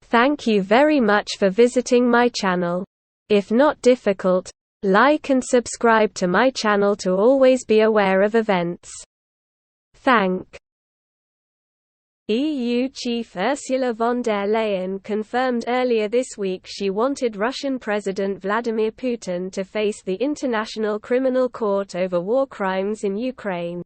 Thank you very much for visiting my channel. If not difficult, like and subscribe to my channel to always be aware of events. Thank. EU chief Ursula von der Leyen confirmed earlier this week she wanted Russian President Vladimir Putin to face the International Criminal Court over war crimes in Ukraine.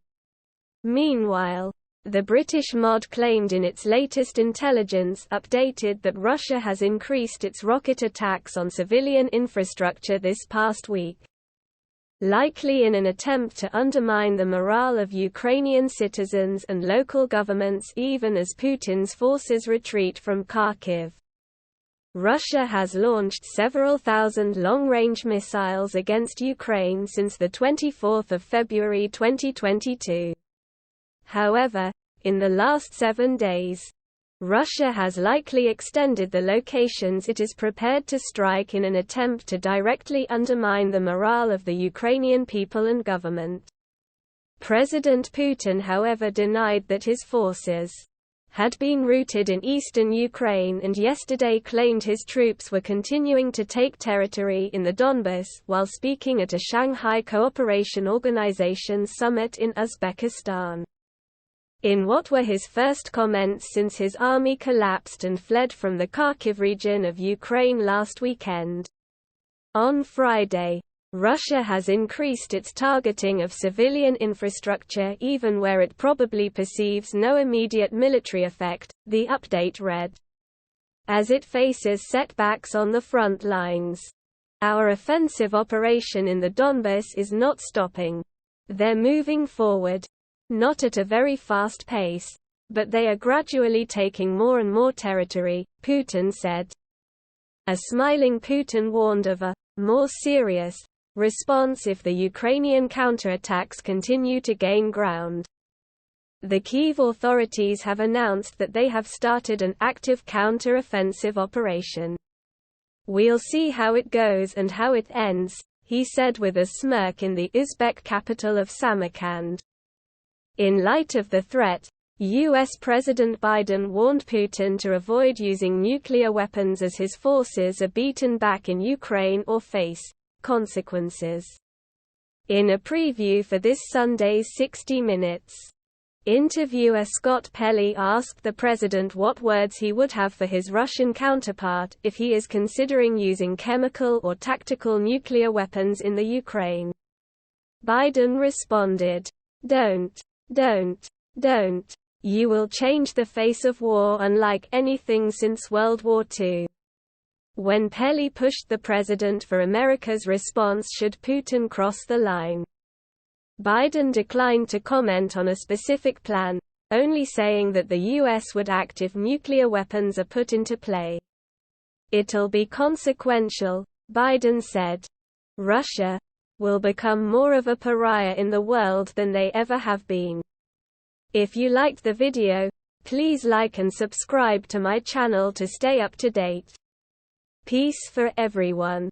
Meanwhile, the British MOD claimed in its latest intelligence updated that Russia has increased its rocket attacks on civilian infrastructure this past week, likely in an attempt to undermine the morale of Ukrainian citizens and local governments even as Putin's forces retreat from Kharkiv. Russia has launched several thousand long-range missiles against Ukraine since 24 February 2022. However, in the last 7 days, Russia has likely extended the locations it is prepared to strike in an attempt to directly undermine the morale of the Ukrainian people and government. President Putin, however, denied that his forces had been routed in eastern Ukraine and yesterday claimed his troops were continuing to take territory in the Donbas while speaking at a Shanghai Cooperation Organization summit in Uzbekistan. In what were his first comments since his army collapsed and fled from the Kharkiv region of Ukraine last weekend. On Friday, Russia has increased its targeting of civilian infrastructure even where it probably perceives no immediate military effect, the update read. As it faces setbacks on the front lines. Our offensive operation in the Donbas is not stopping. They're moving forward. Not at a very fast pace, but they are gradually taking more and more territory, Putin said. A smiling Putin warned of a more serious response if the Ukrainian counterattacks continue to gain ground. The Kyiv authorities have announced that they have started an active counter-offensive operation. We'll see how it goes and how it ends, he said with a smirk in the Uzbek capital of Samarkand. In light of the threat, U.S. President Biden warned Putin to avoid using nuclear weapons as his forces are beaten back in Ukraine or face consequences. In a preview for this Sunday's 60 Minutes, interviewer Scott Pelley asked the president what words he would have for his Russian counterpart if he is considering using chemical or tactical nuclear weapons in the Ukraine. Biden responded, Don't. You will change the face of war unlike anything since World War II. When Pelley pushed the president for America's response should Putin cross the line, Biden declined to comment on a specific plan, only saying that the U.S. would act if nuclear weapons are put into play. It'll be consequential, Biden said. Russia will become more of a pariah in the world than they ever have been. If you liked the video, please like and subscribe to my channel to stay up to date. Peace for everyone.